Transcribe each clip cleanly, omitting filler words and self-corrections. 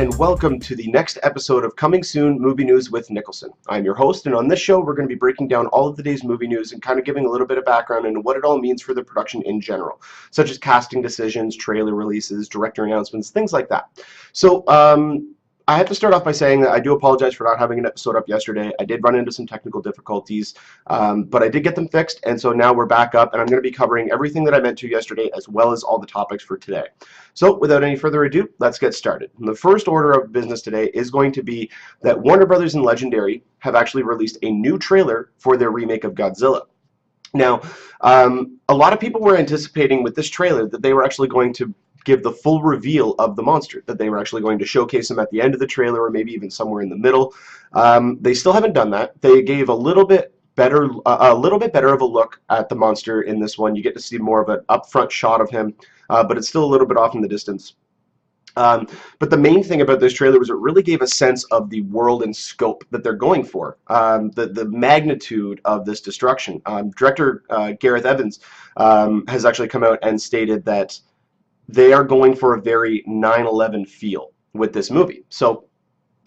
and welcome to the next episode of Coming Soon Movie News with Niklsun. I'm your host, and on this show we're going to be breaking down all of the day's movie news and kind of giving a little bit of background into what it all means for the production in general, such as casting decisions, trailer releases, director announcements, things like that. So, I have to start off by saying that I do apologize for not having an episode up yesterday. I did run into some technical difficulties, but I did get them fixed, and so now we're back up, and I'm going to be covering everything that I meant to yesterday as well as all the topics for today. So without any further ado, let's get started. And the first order of business today is going to be that Warner Brothers and Legendary have actually released a new trailer for their remake of Godzilla. Now, a lot of people were anticipating with this trailer that they were actually going to give the full reveal of the monster, that they were actually going to showcase him at the end of the trailer or maybe even somewhere in the middle. They still haven't done that. They gave a little bit better of a look at the monster in this one. You get to see more of an upfront shot of him, but it's still a little bit off in the distance. But the main thing about this trailer was it really gave a sense of the world and scope that they're going for, the magnitude of this destruction. Director Gareth Evans has actually come out and stated that they are going for a very 9/11 feel with this movie. So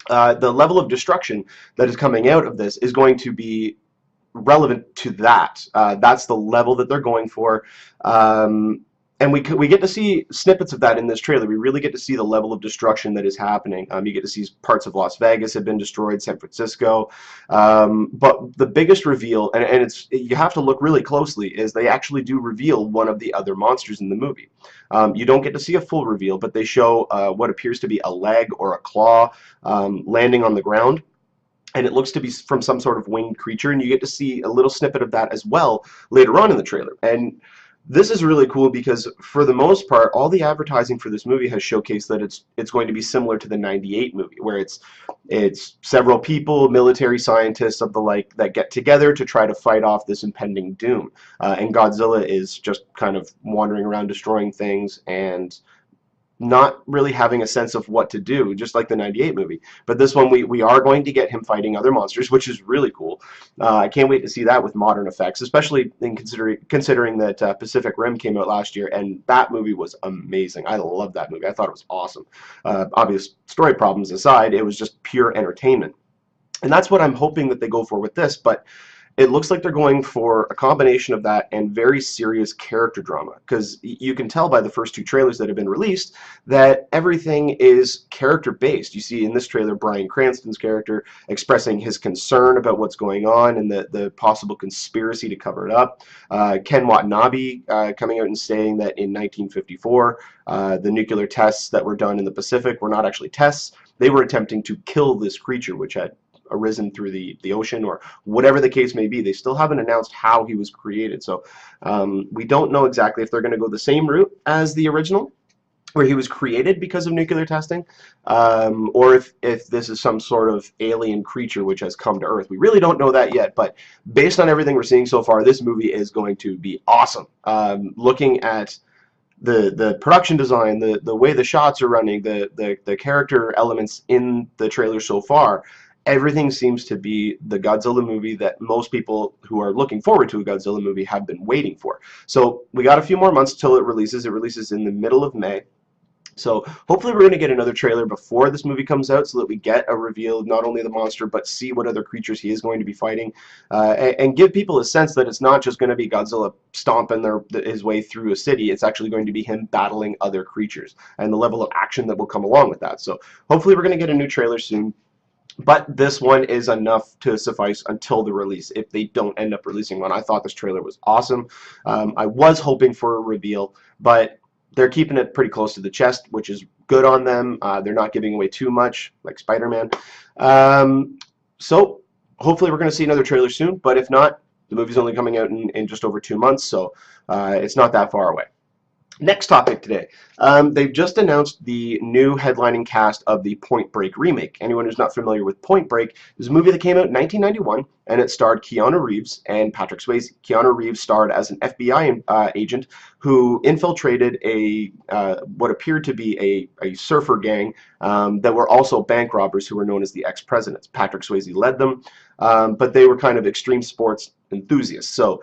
the level of destruction that is coming out of this is going to be relevant to that. That's the level that they're going for. And we get to see snippets of that in this trailer. We really get to see the level of destruction that is happening. You get to see parts of Las Vegas have been destroyed, San Francisco. But the biggest reveal, and you have to look really closely, is they actually do reveal one of the other monsters in the movie. You don't get to see a full reveal, but they show what appears to be a leg or a claw landing on the ground. And it looks to be from some sort of winged creature, and you get to see a little snippet of that as well later on in the trailer. And this is really cool because, for the most part, all the advertising for this movie has showcased that it's going to be similar to the '98 movie, where it's several people, military scientists of the like, that get together to try to fight off this impending doom. And Godzilla is just kind of wandering around destroying things and not really having a sense of what to do, just like the '98 movie. But this one, we are going to get him fighting other monsters, which is really cool. I can't wait to see that with modern effects, especially in considering that Pacific Rim came out last year, and that movie was amazing. I love that movie. I thought it was awesome. Obvious story problems aside, it was just pure entertainment. And that's what I'm hoping that they go for with this, but it looks like they're going for a combination of that and very serious character drama, because you can tell by the first two trailers that have been released that everything is character-based. You see in this trailer Bryan Cranston's character expressing his concern about what's going on and the possible conspiracy to cover it up. Ken Watanabe coming out and saying that in 1954 the nuclear tests that were done in the Pacific were not actually tests. They were attempting to kill this creature which had arisen through the ocean, or whatever the case may be. They still haven't announced how he was created, so we don't know exactly if they're going to go the same route as the original, where he was created because of nuclear testing, or if this is some sort of alien creature which has come to Earth. We really don't know that yet, but based on everything we're seeing so far, this movie is going to be awesome. Looking at the production design, the way the shots are running, the character elements in the trailer so far, everything seems to be the Godzilla movie that most people who are looking forward to a Godzilla movie have been waiting for. So we got a few more months till it releases. It releases in the middle of May. So hopefully we're going to get another trailer before this movie comes out so that we get a reveal of not only the monster but see what other creatures he is going to be fighting, and give people a sense that it's not just going to be Godzilla stomping his way through a city. It's actually going to be him battling other creatures and the level of action that will come along with that. So hopefully we're going to get a new trailer soon. But this one is enough to suffice until the release, if they don't end up releasing one. I thought this trailer was awesome. I was hoping for a reveal, but they're keeping it pretty close to the chest, which is good on them. They're not giving away too much, like Spider-Man. So hopefully we're going to see another trailer soon, but if not, the movie's only coming out in just over 2 months, so it's not that far away. Next topic today. They've just announced the new headlining cast of the Point Break remake. Anyone who's not familiar with Point Break, is a movie that came out in 1991, and it starred Keanu Reeves and Patrick Swayze. Keanu Reeves starred as an FBI agent who infiltrated what appeared to be a surfer gang that were also bank robbers who were known as the ex-presidents. Patrick Swayze led them, but they were kind of extreme sports enthusiasts. So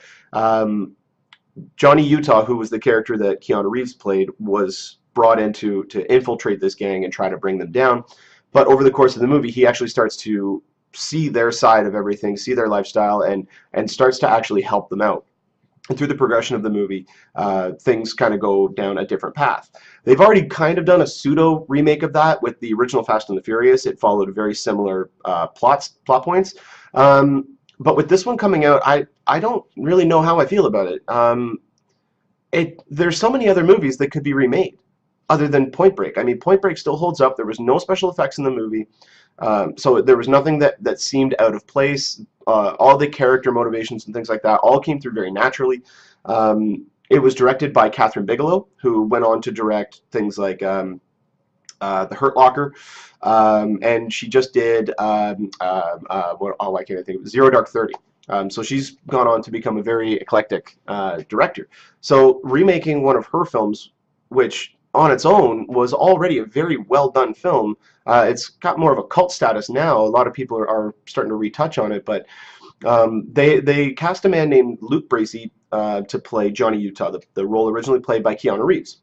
Johnny Utah, who was the character that Keanu Reeves played, was brought in to infiltrate this gang and try to bring them down. But over the course of the movie, he actually starts to see their side of everything, see their lifestyle, and starts to actually help them out. And through the progression of the movie, things kind of go down a different path. They've already kind of done a pseudo remake of that with the original Fast and the Furious. It followed very similar plot points. But with this one coming out, I don't really know how I feel about it. There's so many other movies that could be remade other than Point Break. I mean, Point Break still holds up. There was no special effects in the movie. So there was nothing that seemed out of place. All the character motivations and things like that all came through very naturally. It was directed by Catherine Bigelow, who went on to direct things like The Hurt Locker, and she just did I can't think of it, Zero Dark 30. So she's gone on to become a very eclectic director. So remaking one of her films, which on its own was already a very well done film. It's got more of a cult status now. A lot of people are starting to retouch on it, but they cast a man named Luke Bracey to play Johnny Utah, the role originally played by Keanu Reeves.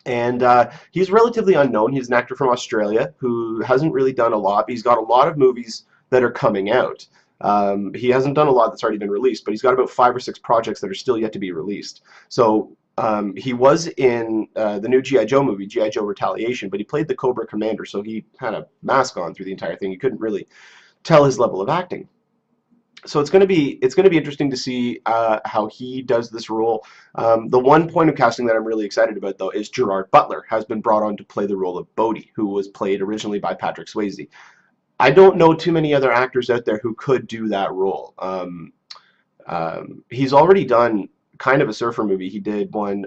And he's relatively unknown. He's an actor from Australia who hasn't really done a lot. He's got a lot of movies that are coming out. He hasn't done a lot that's already been released, but he's got about 5 or 6 projects that are still yet to be released. So he was in the new G.I. Joe movie, G.I. Joe Retaliation, but he played the Cobra Commander, so he had a mask on through the entire thing. You couldn't really tell his level of acting. So it's going to be interesting to see how he does this role. The one point of casting that I'm really excited about, though, is Gerard Butler has been brought on to play the role of Bodhi, who was played originally by Patrick Swayze. I don't know too many other actors out there who could do that role. He's already done kind of a surfer movie. He did one.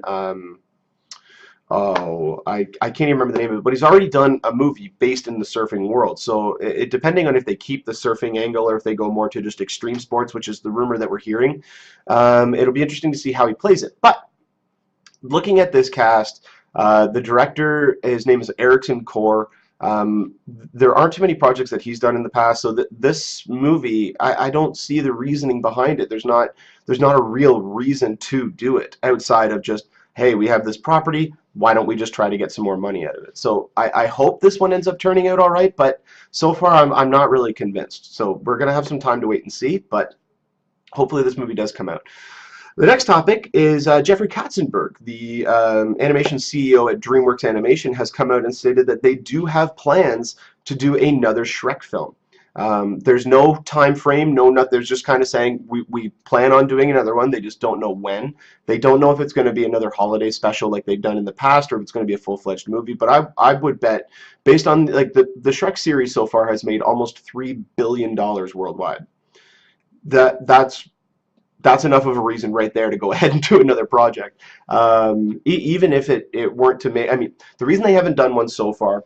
I can't even remember the name of it, but he's already done a movie based in the surfing world. So depending on if they keep the surfing angle or if they go more to just extreme sports, which is the rumor that we're hearing, it'll be interesting to see how he plays it. But looking at this cast, the director, his name is Erickson Core. There aren't too many projects that he's done in the past, so this movie, I don't see the reasoning behind it. There's not a real reason to do it outside of just, hey, we have this property, why don't we just try to get some more money out of it? So I hope this one ends up turning out all right, but so far I'm not really convinced. So we're going to have some time to wait and see, but hopefully this movie does come out. The next topic is Jeffrey Katzenberg, the animation CEO at DreamWorks Animation, has come out and stated that they do have plans to do another Shrek film. There's no time frame, they're just kind of saying we plan on doing another one. They just don't know when. They don't know if it's going to be another holiday special like they've done in the past, or if it's going to be a full-fledged movie. But I would bet, based on like the Shrek series so far has made almost $3 billion worldwide. That's enough of a reason right there to go ahead and do another project. Even if it weren't to make, I mean, the reason they haven't done one so far,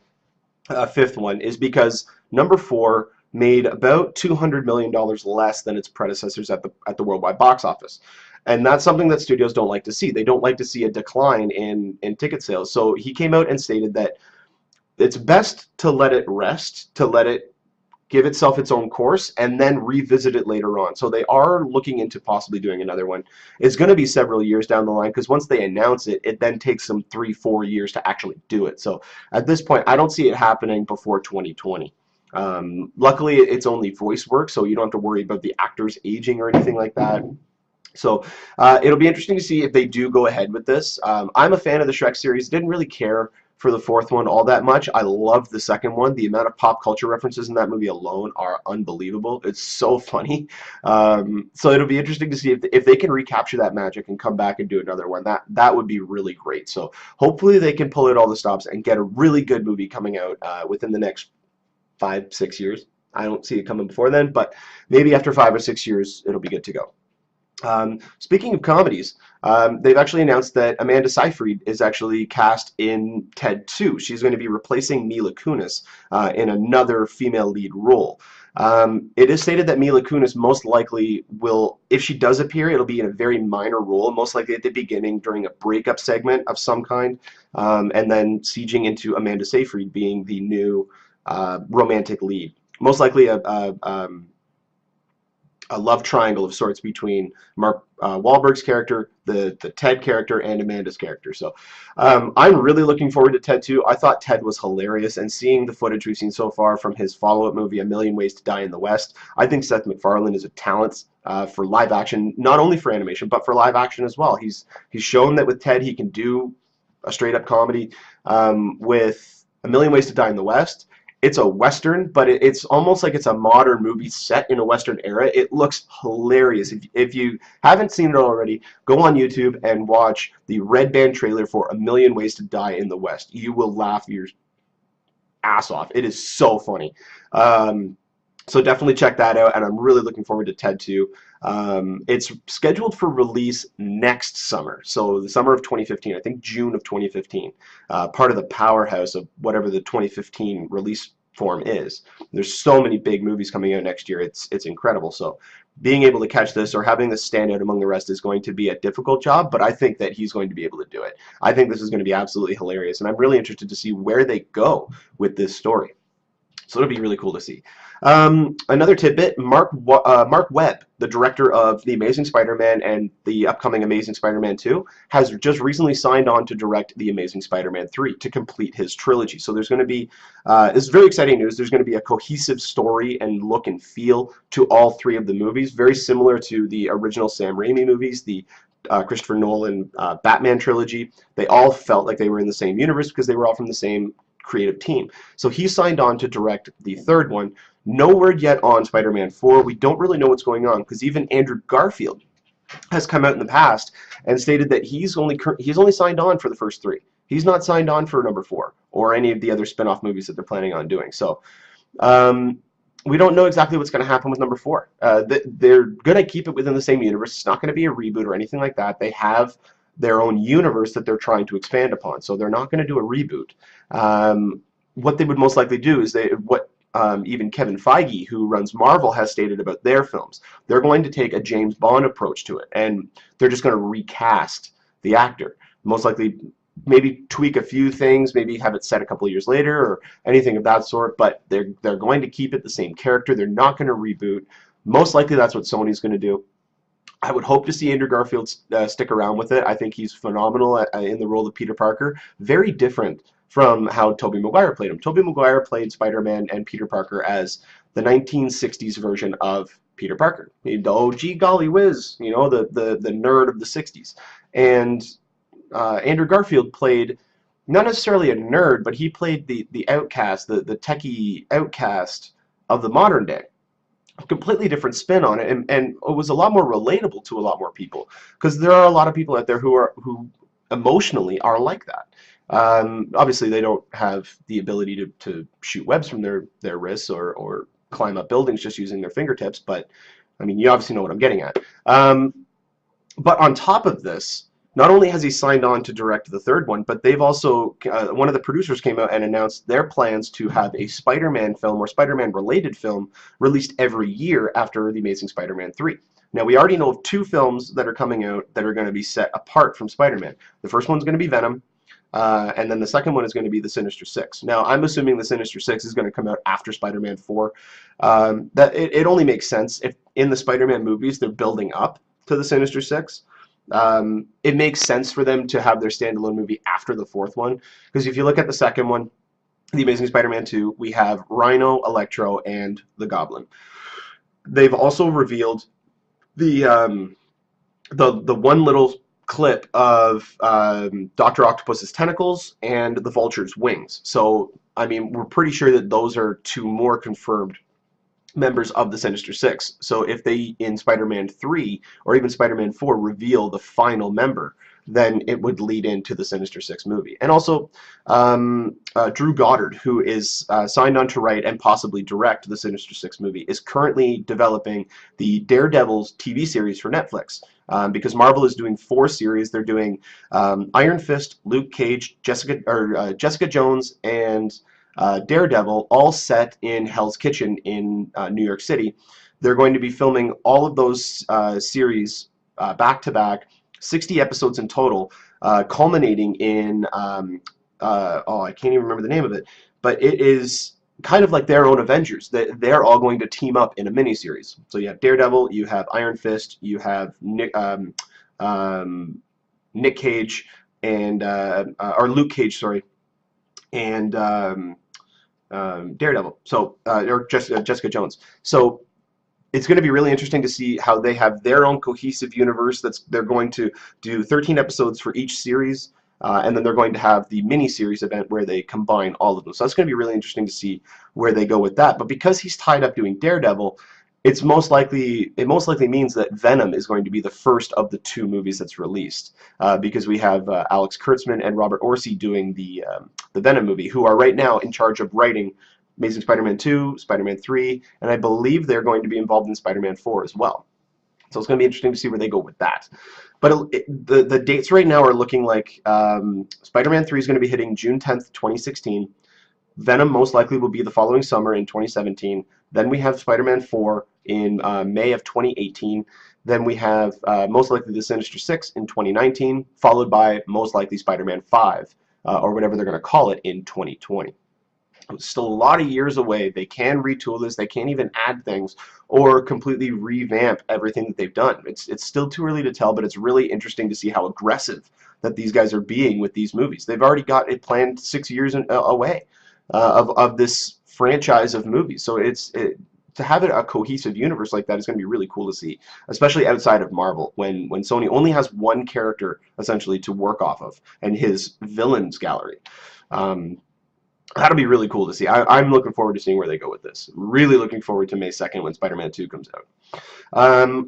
a 5th one, is because number 4 made about $200 million less than its predecessors at the worldwide box office. And that's something that studios don't like to see. They don't like to see a decline in ticket sales. So he came out and stated that it's best to let it rest, to let it give itself its own course, and then revisit it later on. So they are looking into possibly doing another one. It's going to be several years down the line, because once they announce it, it then takes them 3-4 years to actually do it. So at this point, I don't see it happening before 2020. Luckily, it's only voice work, so you don't have to worry about the actors aging or anything like that. So it'll be interesting to see if they do go ahead with this. I'm a fan of the Shrek series. Didn't really care for the 4th one all that much. I loved the 2nd one. The amount of pop culture references in that movie alone are unbelievable. It's so funny. So it'll be interesting to see if they can recapture that magic and come back and do another one. That would be really great. So hopefully they can pull out all the stops and get a really good movie coming out within the next 5-6 years. I don't see it coming before then, but maybe after 5 or 6 years, it'll be good to go. Speaking of comedies, they've actually announced that Amanda Seyfried is actually cast in Ted 2. She's going to be replacing Mila Kunis in another female lead role. It is stated that Mila Kunis most likely will, if she does appear, it'll be in a very minor role, most likely at the beginning during a breakup segment of some kind, and then sieging into Amanda Seyfried being the new romantic lead. Most likely a love triangle of sorts between Mark Wahlberg's character, the Ted character, and Amanda's character. So I'm really looking forward to Ted 2. I thought Ted was hilarious, and seeing the footage we've seen so far from his follow-up movie, A Million Ways to Die in the West, I think Seth MacFarlane is a talent for live action, not only for animation, but for live action as well. He's shown that with Ted he can do a straight-up comedy. With A Million Ways to Die in the West, it's a Western, but it's almost like it's a modern movie set in a Western era. It looks hilarious. If you haven't seen it already, go on YouTube and watch the Red Band trailer for A Million Ways to Die in the West. You will laugh your ass off. It is so funny. So definitely check that out, and I'm really looking forward to Ted 2. It's scheduled for release next summer, so the summer of 2015, I think June of 2015, part of the powerhouse of whatever the 2015 release form is. There's so many big movies coming out next year, it's incredible. So being able to catch this or having this stand out among the rest is going to be a difficult job, but I think that he's going to be able to do it. I think this is going to be absolutely hilarious, and I'm really interested to see where they go with this story. So it'll be really cool to see. Another tidbit, Mark Webb, the director of The Amazing Spider-Man and the upcoming Amazing Spider-Man 2, has just recently signed on to direct The Amazing Spider-Man 3 to complete his trilogy. So there's going to be, this is very exciting news, there's going to be a cohesive story and look and feel to all three of the movies, very similar to the original Sam Raimi movies, the Christopher Nolan Batman trilogy. They all felt like they were in the same universe because they were all from the same creative team. So he signed on to direct the third one. No word yet on Spider-Man 4. We don't really know what's going on because even Andrew Garfield has come out in the past and stated that he's only signed on for the first three. He's not signed on for number 4 or any of the other spin-off movies that they're planning on doing. So we don't know exactly what's going to happen with number 4. They're going to keep it within the same universe. It's not going to be a reboot or anything like that. They have their own universe that they're trying to expand upon, so they're not going to do a reboot. What they would most likely do is even Kevin Feige, who runs Marvel, has stated about their films. They're going to take a James Bond approach to it, and they're just going to recast the actor. Most likely, maybe tweak a few things, maybe have it set a couple of years later, or anything of that sort. But they're going to keep it the same character. They're not going to reboot. Most likely, that's what Sony's going to do. I would hope to see Andrew Garfield stick around with it. I think he's phenomenal in the role of Peter Parker. Very different from how Tobey Maguire played him. Tobey Maguire played Spider-Man and Peter Parker as the 1960s version of Peter Parker. Oh, gee golly whiz, you know, the nerd of the 60s. And Andrew Garfield played not necessarily a nerd, but he played the outcast, the techie outcast of the modern day. A completely different spin on it, and it was a lot more relatable to a lot more people, because there are a lot of people out there who emotionally are like that. Obviously, they don't have the ability to shoot webs from their wrists or climb up buildings just using their fingertips, but I mean, you obviously know what I'm getting at. But on top of this, not only has he signed on to direct the third one, but they've also, one of the producers came out and announced their plans to have a Spider-Man film or Spider-Man related film released every year after The Amazing Spider-Man 3. Now, we already know of 2 films that are coming out that are going to be set apart from Spider-Man. The first one's going to be Venom, and then the second one is going to be the Sinister Six. Now, I'm assuming the Sinister Six is going to come out after Spider-Man 4. That it only makes sense if in the Spider-Man movies they're building up to the Sinister Six. It makes sense for them to have their standalone movie after the 4th one, because if you look at the second one, The Amazing Spider-Man 2, we have Rhino, Electro, and the Goblin. They've also revealed the one little clip of Dr. Octopus's tentacles and the Vulture's wings. So, I mean, we're pretty sure that those are 2 more confirmed members of the Sinister Six. So if they, in Spider-Man 3 or even Spider-Man 4, reveal the final member, then it would lead into the Sinister Six movie. And also, Drew Goddard, who is signed on to write and possibly direct the Sinister Six movie, is currently developing the Daredevil TV series for Netflix. Because Marvel is doing 4 series. They're doing Iron Fist, Luke Cage, Jessica Jones, and Daredevil, all set in Hell's Kitchen in New York City. They're going to be filming all of those series back to back, 60 episodes in total, culminating in I can't even remember the name of it, but it is kind of like their own Avengers. They're all going to team up in a miniseries. So you have Daredevil, you have Iron Fist, you have um, Nick Cage, and or Luke Cage, sorry, and Daredevil. So or Jessica Jones. So it's going to be really interesting to see how they have their own cohesive universe. They're going to do 13 episodes for each series, and then they're going to have the mini-series event where they combine all of them. So that's going to be really interesting to see where they go with that. But because he's tied up doing Daredevil, it most likely means that Venom is going to be the first of the two movies that's released, because we have Alex Kurtzman and Robert Orci doing the Venom movie, who are right now in charge of writing Amazing Spider-Man 2, Spider-Man 3, and I believe they're going to be involved in Spider-Man 4 as well. So it's going to be interesting to see where they go with that. But the dates right now are looking like Spider-Man 3 is going to be hitting June 10th, 2016. Venom most likely will be the following summer in 2017. Then we have Spider-Man 4 in May of 2018. Then we have most likely the Sinister Six in 2019, followed by most likely Spider-Man 5, or whatever they're going to call it, in 2020. It's still a lot of years away. They can retool this. They can't even add things or completely revamp everything that they've done. It's still too early to tell, but it's really interesting to see how aggressive that these guys are being with these movies. They've already got it planned 6 years away of this franchise of movies. So to have a cohesive universe like that is going to be really cool to see, especially outside of Marvel, when Sony only has one character essentially to work off of and his villains gallery. That'll be really cool to see. I'm looking forward to seeing where they go with this. Really looking forward to May 2nd when Spider-Man 2 comes out.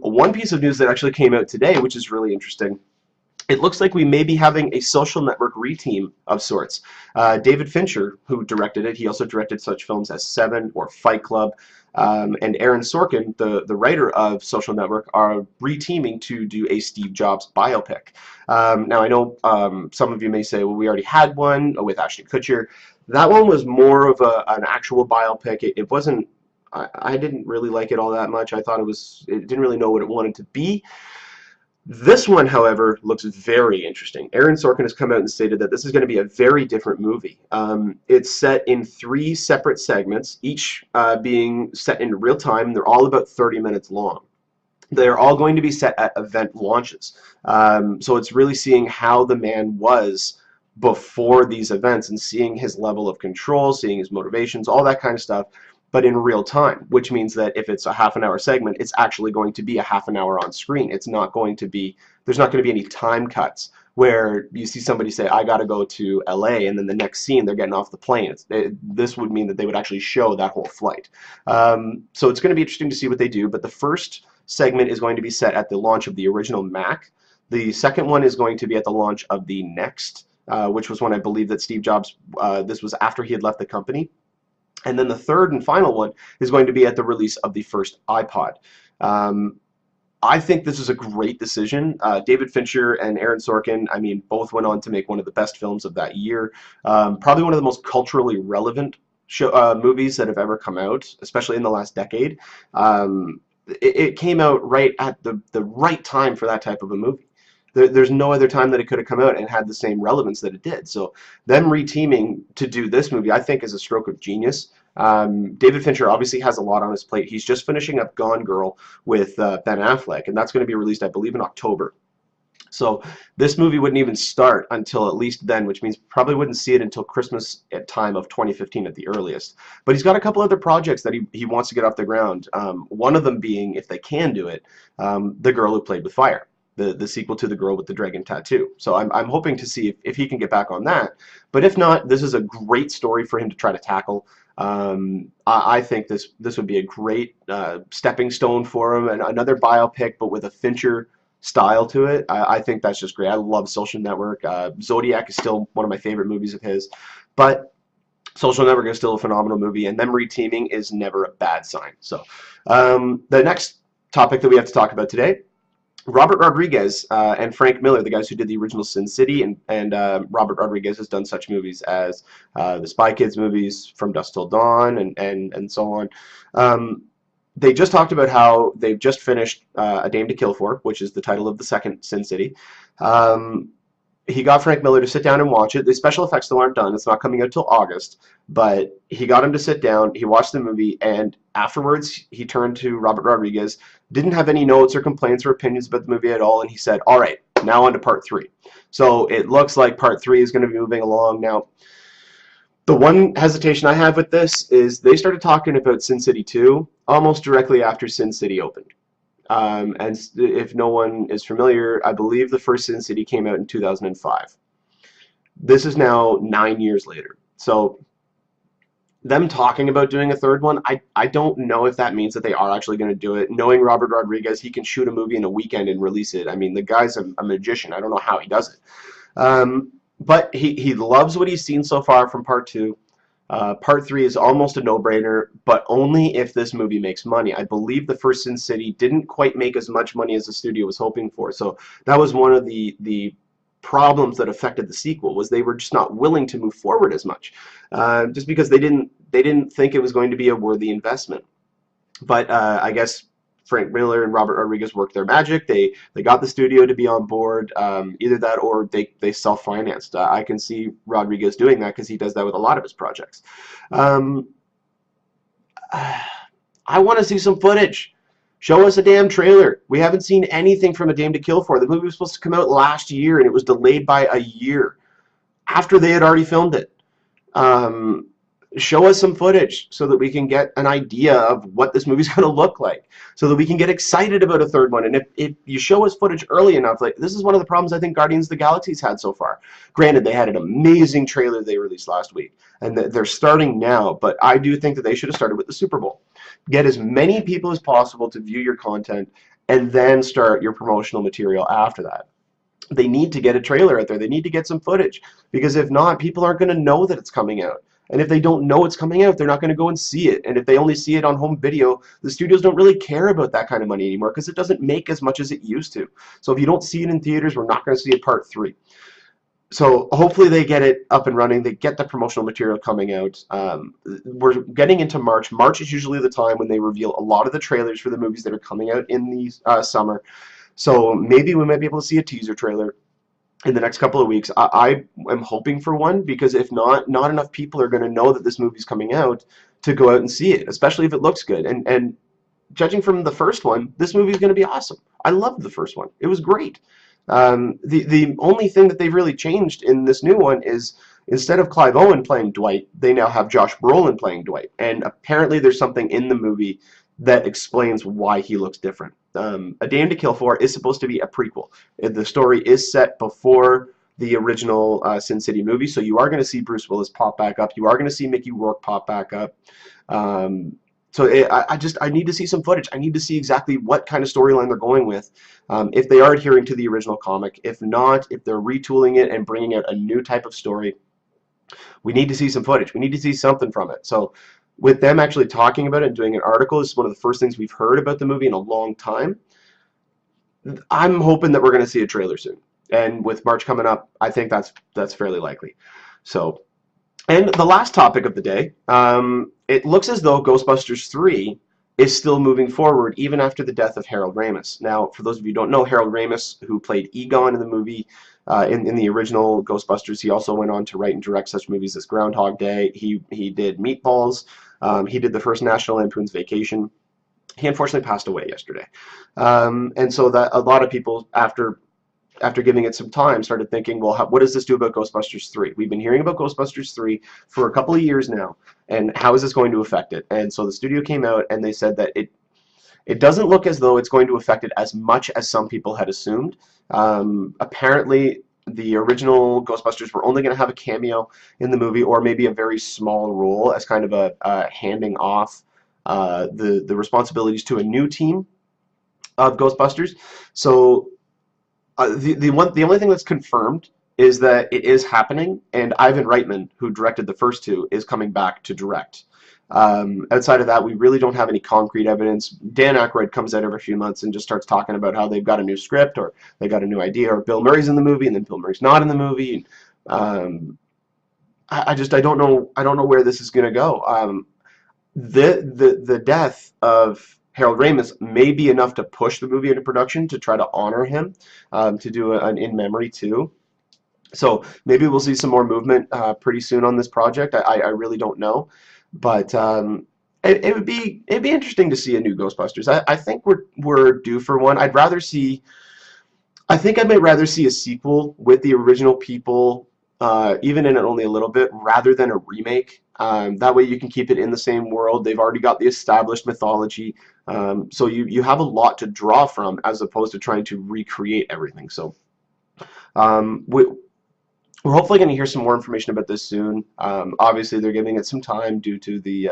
One piece of news that actually came out today, which is really interesting, it looks like we may be having a Social Network reteam of sorts. David Fincher, who directed it, he also directed such films as Seven or Fight Club, and Aaron Sorkin, the writer of Social Network, are reteaming to do a Steve Jobs biopic. Now, I know some of you may say, well, we already had one with Ashton Kutcher. That one was more of an actual biopic. It wasn't, I didn't really like it all that much. I thought it didn't really know what it wanted to be. This one, however, looks very interesting. Aaron Sorkin has come out and stated that this is going to be a very different movie. It's set in 3 separate segments, each being set in real time. They're all about 30 minutes long. They're all going to be set at event launches. So it's really seeing how the man was before these events and seeing his level of control, seeing his motivations, all that kind of stuff, but in real time, which means that if it's a half-an-hour segment, it's actually going to be a half an hour on screen. It's not going to be, there's not going to be any time cuts where you see somebody say, I got to go to LA, and then the next scene they're getting off the plane. This would mean that they would actually show that whole flight. So it's going to be interesting to see what they do, but the first segment is going to be set at the launch of the original Mac. The second one is going to be at the launch of the Next, which was when I believe that Steve Jobs, this was after he had left the company. And then the third and final one is going to be at the release of the first iPod. I think this is a great decision. David Fincher and Aaron Sorkin, I mean, both went on to make one of the best films of that year. Probably one of the most culturally relevant movies that have ever come out, especially in the last decade. It came out right at the right time for that type of a movie. There's no other time that it could have come out and had the same relevance that it did. So them reteaming to do this movie, I think, is a stroke of genius. David Fincher obviously has a lot on his plate. He's just finishing up Gone Girl with Ben Affleck, and that's going to be released, I believe, in October. So this movie wouldn't even start until at least then, which means probably wouldn't see it until Christmas at time of 2015 at the earliest. But he's got a couple other projects that he wants to get off the ground. One of them being, if they can do it, The Girl Who Played with Fire. The sequel to The Girl with the Dragon Tattoo. So I'm hoping to see if he can get back on that. But if not, this is a great story for him to try to tackle. I think this would be a great stepping stone for him, and another biopic, but with a Fincher style to it. I think that's just great. I love Social Network. Zodiac is still one of my favorite movies of his. But Social Network is still a phenomenal movie, and them reteaming is never a bad sign. So the next topic that we have to talk about today, Robert Rodriguez and Frank Miller, the guys who did the original Sin City, and Robert Rodriguez has done such movies as the Spy Kids movies, From Dusk Till Dawn, and so on. They just talked about how they've just finished A Dame to Kill For, which is the title of the second Sin City. he got Frank Miller to sit down and watch it. The special effects still aren't done. It's not coming out till August, but he got him to sit down. He watched the movie, and afterwards he turned to Robert Rodriguez, didn't have any notes or complaints or opinions about the movie at all, and he said, "All right, now on to part three." So it looks like part three is going to be moving along now. The one hesitation I have with this is they started talking about Sin City 2 almost directly after Sin City opened. And if no one is familiar, I believe the first Sin City came out in 2005. This is now 9 years later. So them talking about doing a third one, I don't know if that means that they are actually going to do it. Knowing Robert Rodriguez, he can shoot a movie in a weekend and release it. I mean, the guy's a magician. I don't know how he does it. But he loves what he's seen so far from part two. Part three is almost a no-brainer, but only if this movie makes money. I believe the first Sin City didn't quite make as much money as the studio was hoping for, so that was one of the problems that affected the sequel, was they were just not willing to move forward as much, just because they didn't think it was going to be a worthy investment. But I guess Frank Miller and Robert Rodriguez worked their magic. They got the studio to be on board. Either that or they self-financed. I can see Rodriguez doing that because he does that with a lot of his projects. I want to see some footage. Show us a damn trailer. We haven't seen anything from A Dame to Kill For. The movie was supposed to come out last year, and it was delayed by a year after they had already filmed it. Show us some footage so that we can get an idea of what this movie's going to look like, so that we can get excited about a third one. And if you show us footage early enough, like, this is one of the problems I think Guardians of the Galaxy's had so far. Granted, they had an amazing trailer they released last week, and they're starting now, but I do think that they should have started with the Super Bowl. Get as many people as possible to view your content, and then start your promotional material after that. They need to get a trailer out there. They need to get some footage, because if not, people aren't going to know that it's coming out. And if they don't know it's coming out, they're not going to go and see it. And if they only see it on home video, the studios don't really care about that kind of money anymore, because it doesn't make as much as it used to. So if you don't see it in theaters, we're not going to see it part three. So hopefully they get it up and running. They get the promotional material coming out. We're getting into March. March is usually the time when they reveal a lot of the trailers for the movies that are coming out in the summer. So maybe we might be able to see a teaser trailer in the next couple of weeks. I am hoping for one, because if not enough people are going to know that this movie's coming out to go out and see it, especially if it looks good. And judging from the first one, this movie is going to be awesome. I loved the first one. It was great. The only thing that they've really changed in this new one is, instead of Clive Owen playing Dwight, they now have Josh Brolin playing Dwight. And apparently there's something in the movie that explains why he looks different. A Dame to Kill For is supposed to be a prequel. The story is set before the original Sin City movie, so you are going to see Bruce Willis pop back up. You are going to see Mickey Rourke pop back up. I need to see some footage. I need to see exactly what kind of storyline they're going with, if they are adhering to the original comic. If not, if they're retooling it and bringing out a new type of story, we need to see some footage. We need to see something from it. So with them actually talking about it and doing an article, this is one of the first things we've heard about the movie in a long time. I'm hoping that we're going to see a trailer soon. And with March coming up, I think that's fairly likely. So, and the last topic of the day, it looks as though Ghostbusters 3 is still moving forward even after the death of Harold Ramis. Now, for those of you who don't know, Harold Ramis, who played Egon in the movie, in the original Ghostbusters, he also went on to write and direct such movies as Groundhog Day. He did Meatballs. He did the first National Lampoon's Vacation. He unfortunately passed away yesterday. And so that a lot of people, after giving it some time, started thinking, well, what does this do about Ghostbusters 3? We've been hearing about Ghostbusters 3 for a couple of years now, and how is this going to affect it? And so the studio came out and they said that it doesn't look as though it's going to affect it as much as some people had assumed. Apparently, the original Ghostbusters were only going to have a cameo in the movie, or maybe a very small role as kind of a handing off the responsibilities to a new team of Ghostbusters. So the only thing that's confirmed is that it is happening, and Ivan Reitman, who directed the first two, is coming back to direct. Outside of that, we really don't have any concrete evidence. Dan Aykroyd comes out every few months and just starts talking about how they've got a new script, or they got a new idea, or Bill Murray's in the movie and then Bill Murray's not in the movie. I don't know where this is going to go. The death of Harold Ramis may be enough to push the movie into production to try to honor him, to do an in memory too. So maybe we'll see some more movement pretty soon on this project. I really don't know, but it'd be interesting to see a new Ghostbusters. I think we're due for one. I think I might rather see a sequel with the original people, even in it only a little bit, rather than a remake. That way you can keep it in the same world. They've already got the established mythology, so you have a lot to draw from as opposed to trying to recreate everything. So we're hopefully going to hear some more information about this soon. Obviously, they're giving it some time due to the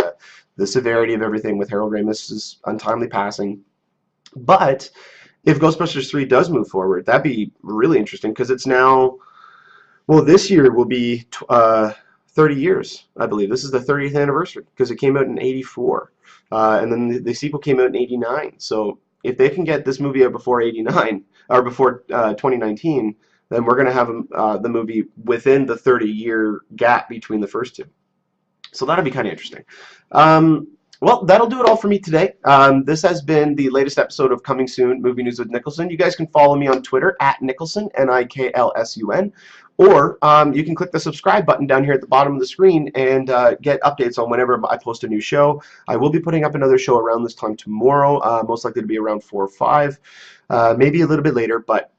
severity of everything with Harold Ramis's untimely passing. But if Ghostbusters 3 does move forward, that'd be really interesting because it's now, well, this year will be 30 years, I believe. This is the 30th anniversary because it came out in '84. And then the sequel came out in '89. So if they can get this movie out before '89 or before 2019, then we're going to have the movie within the 30-year gap between the first two. So that'll be kind of interesting. Well, that'll do it all for me today. This has been the latest episode of Coming Soon Movie News with Niklsun. You guys can follow me on Twitter at Niklsun, Niklsun, or you can click the subscribe button down here at the bottom of the screen and get updates on whenever I post a new show. I will be putting up another show around this time tomorrow, most likely to be around 4 or 5, maybe a little bit later, but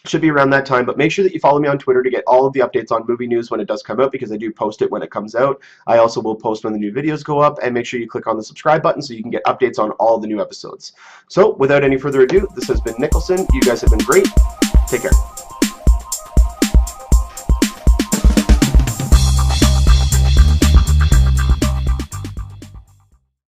should be around that time. But make sure that you follow me on Twitter to get all of the updates on movie news when it does come out, because I do post it when it comes out. I also will post when the new videos go up, and make sure you click on the subscribe button so you can get updates on all the new episodes. So without any further ado, this has been Niklsun. You guys have been great. Take care.